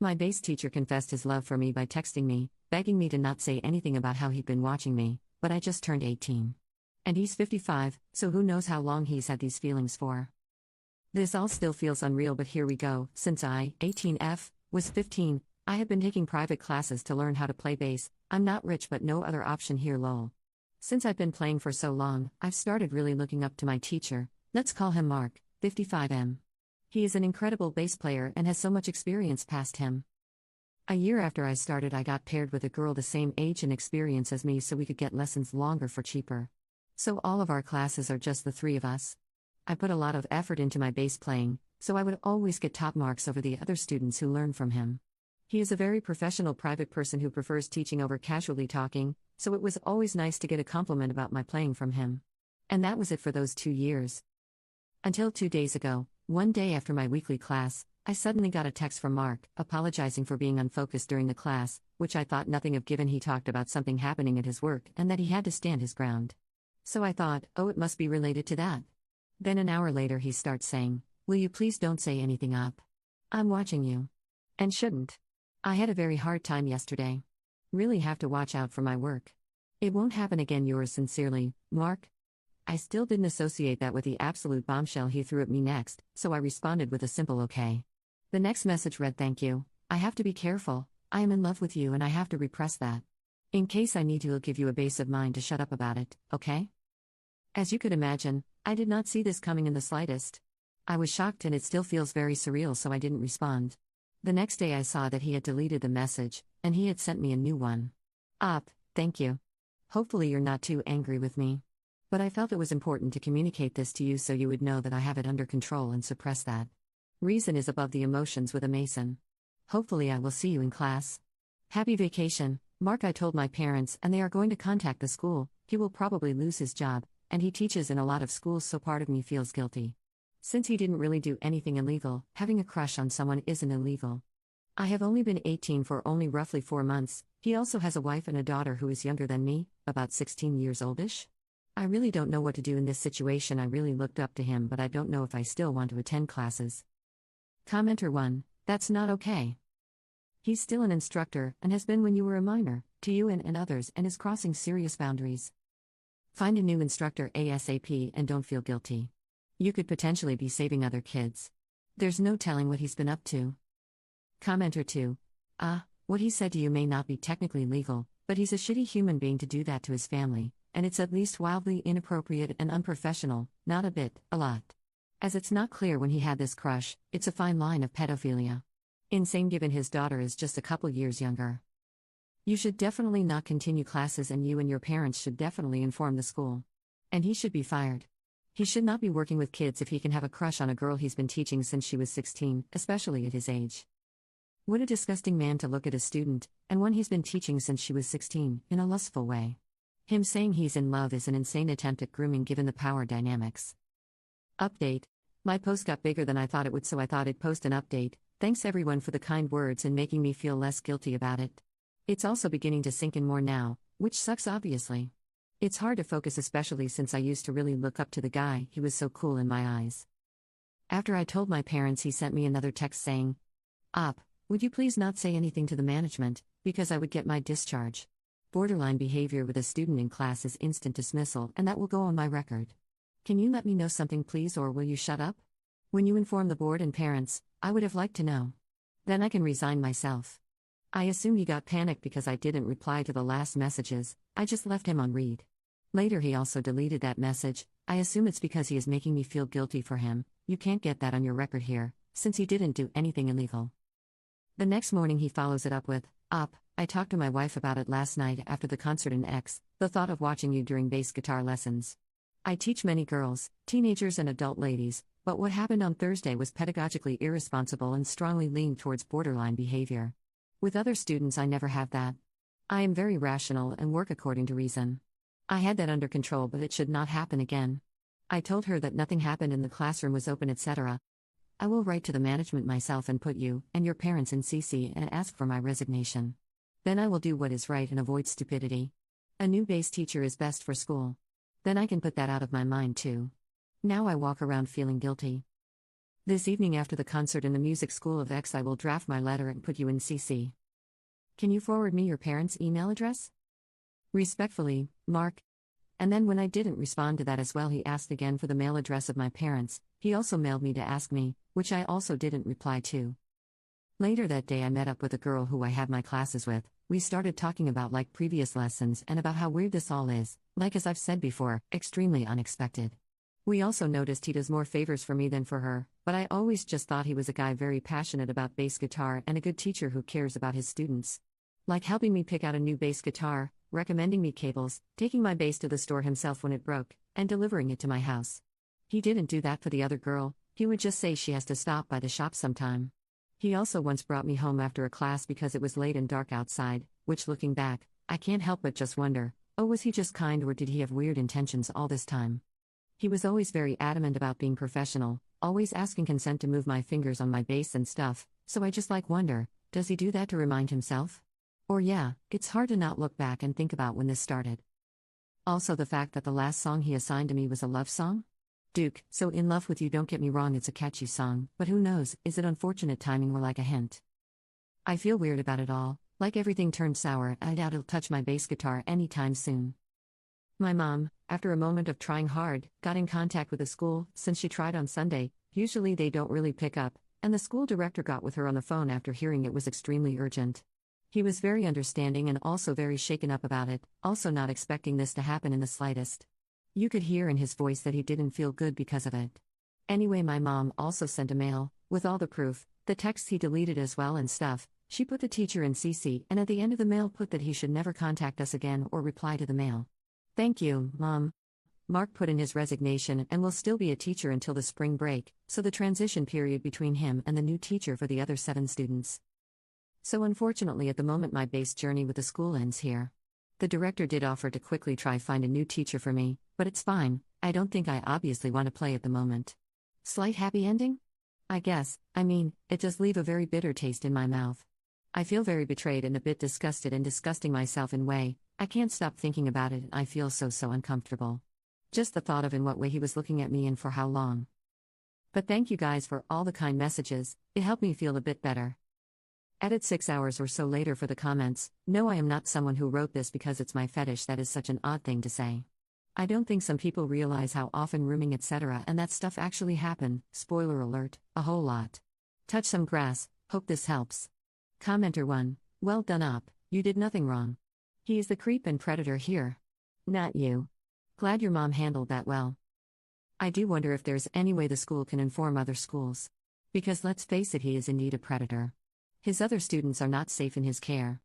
My bass teacher confessed his love for me by texting me, begging me to not say anything about how he'd been watching me, but I just turned 18. And he's 55, so who knows how long he's had these feelings for. This all still feels unreal, but here we go. Since I, 18F, was 15, I have been taking private classes to learn how to play bass. I'm not rich, but no other option here, lol. Since I've been playing for so long, I've started really looking up to my teacher. Let's call him Mark, 55M. He is an incredible bass player and has so much experience past him. A year after I started, I got paired with a girl the same age and experience as me so we could get lessons longer for cheaper. So all of our classes are just the three of us. I put a lot of effort into my bass playing, so I would always get top marks over the other students who learn from him. He is a very professional private person who prefers teaching over casually talking, so it was always nice to get a compliment about my playing from him. And that was it for those 2 years. Until 2 days ago, one day after my weekly class, I suddenly got a text from Mark, apologizing for being unfocused during the class, which I thought nothing of given he talked about something happening at his work and that he had to stand his ground. So I thought, oh, it must be related to that. Then an hour later he starts saying, will you please don't say anything up? I'm watching you. And shouldn't. I had a very hard time yesterday. Really have to watch out for my work. It won't happen again, yours sincerely, Mark. I still didn't associate that with the absolute bombshell he threw at me next, so I responded with a simple okay. The next message read, thank you, I have to be careful, I am in love with you and I have to repress that. In case I need to, I'll give you a base of mine to shut up about it, okay? As you could imagine, I did not see this coming in the slightest. I was shocked and it still feels very surreal, so I didn't respond. The next day I saw that he had deleted the message, and he had sent me a new one. Thank you. Hopefully you're not too angry with me. But I felt it was important to communicate this to you so you would know that I have it under control and suppress that. Reason is above the emotions with a Mason. Hopefully I will see you in class. Happy vacation, Mark. I told my parents and they are going to contact the school. He will probably lose his job, and he teaches in a lot of schools, so part of me feels guilty. Since he didn't really do anything illegal, having a crush on someone isn't illegal. I have only been 18 for only roughly 4 months. He also has a wife and a daughter who is younger than me, about 16 years oldish. I really don't know what to do in this situation. I really looked up to him, but I don't know if I still want to attend classes. Commenter 1, that's not okay. He's still an instructor, and has been when you were a minor, to you and others, and is crossing serious boundaries. Find a new instructor ASAP and don't feel guilty. You could potentially be saving other kids. There's no telling what he's been up to. Commenter 2, what he said to you may not be technically legal, but he's a shitty human being to do that to his family, and it's at least wildly inappropriate and unprofessional, not a bit, a lot. As it's not clear when he had this crush, it's a fine line of pedophilia. Insane given his daughter is just a couple years younger. You should definitely not continue classes, and you and your parents should definitely inform the school. And he should be fired. He should not be working with kids if he can have a crush on a girl he's been teaching since she was 16, especially at his age. What a disgusting man to look at a student, and one he's been teaching since she was 16, in a lustful way. Him saying he's in love is an insane attempt at grooming given the power dynamics. Update. My post got bigger than I thought it would, so I thought I'd post an update. Thanks everyone for the kind words and making me feel less guilty about it. It's also beginning to sink in more now, which sucks obviously. It's hard to focus, especially since I used to really look up to the guy. He was so cool in my eyes. After I told my parents, he sent me another text saying, would you please not say anything to the management, because I would get my discharge. Borderline behavior with a student in class is instant dismissal, and that will go on my record. Can you let me know something please, or will you shut up? When you inform the board and parents, I would have liked to know. Then I can resign myself. I assume he got panicked because I didn't reply to the last messages. I just left him on read. Later he also deleted that message. I assume it's because he is making me feel guilty for him. You can't get that on your record here, since he didn't do anything illegal. The next morning he follows it up with, I talked to my wife about it last night after the concert in X, the thought of watching you during bass guitar lessons. I teach many girls, teenagers and adult ladies, but what happened on Thursday was pedagogically irresponsible and strongly leaned towards borderline behavior. With other students I never have that. I am very rational and work according to reason. I had that under control, but it should not happen again. I told her that nothing happened and the classroom was open, etc. I will write to the management myself and put you and your parents in CC and ask for my resignation. Then I will do what is right and avoid stupidity. A new bass teacher is best for school. Then I can put that out of my mind too. Now I walk around feeling guilty. This evening after the concert in the music school of X, I will draft my letter and put you in CC. Can you forward me your parents' email address? Respectfully, Mark. And then when I didn't respond to that as well, he asked again for the mail address of my parents. He also mailed me to ask me, which I also didn't reply to. Later that day I met up with a girl who I had my classes with. We started talking about like previous lessons and about how weird this all is, like as I've said before, extremely unexpected. We also noticed he does more favors for me than for her, but I always just thought he was a guy very passionate about bass guitar and a good teacher who cares about his students. Like helping me pick out a new bass guitar, recommending me cables, taking my bass to the store himself when it broke, and delivering it to my house. He didn't do that for the other girl, he would just say she has to stop by the shop sometime. He also once brought me home after a class because it was late and dark outside, which looking back, I can't help but just wonder, oh, was he just kind or did he have weird intentions all this time? He was always very adamant about being professional, always asking consent to move my fingers on my bass and stuff, so I just wonder, does he do that to remind himself? Or yeah, it's hard to not look back and think about when this started. Also the fact that the last song he assigned to me was a love song? Duke, so In Love With You, don't get me wrong, it's a catchy song, but who knows, is it unfortunate timing or like a hint? I feel weird about it all, like everything turned sour, I doubt it'll touch my bass guitar anytime soon. My mom, after a moment of trying hard, got in contact with the school, since she tried on Sunday, usually they don't really pick up, and the school director got with her on the phone after hearing it was extremely urgent. He was very understanding and also very shaken up about it, also not expecting this to happen in the slightest. You could hear in his voice that he didn't feel good because of it. Anyway, my mom also sent a mail, with all the proof, the texts he deleted as well and stuff. She put the teacher in CC and at the end of the mail put that he should never contact us again or reply to the mail. Thank you, Mom. Mark put in his resignation and will still be a teacher until the spring break, so the transition period between him and the new teacher for the other 7 students. So unfortunately at the moment my bass journey with the school ends here. The director did offer to quickly try find a new teacher for me, but it's fine, I don't think I obviously want to play at the moment. Slight happy ending? I guess, it does leave a very bitter taste in my mouth. I feel very betrayed and a bit disgusted and disgusting myself in way, I can't stop thinking about it and I feel so uncomfortable. Just the thought of in what way he was looking at me and for how long. But thank you guys for all the kind messages, it helped me feel a bit better. Edit 6 hours or so later for the comments. No, I am not someone who wrote this because it's my fetish, that is such an odd thing to say. I don't think some people realize how often rooming etc. and that stuff actually happen, spoiler alert, a whole lot. Touch some grass, hope this helps. Commenter 1, well done up, you did nothing wrong. He is the creep and predator here. Not you. Glad your mom handled that well. I do wonder if there's any way the school can inform other schools. Because let's face it, he is indeed a predator. His other students are not safe in his care.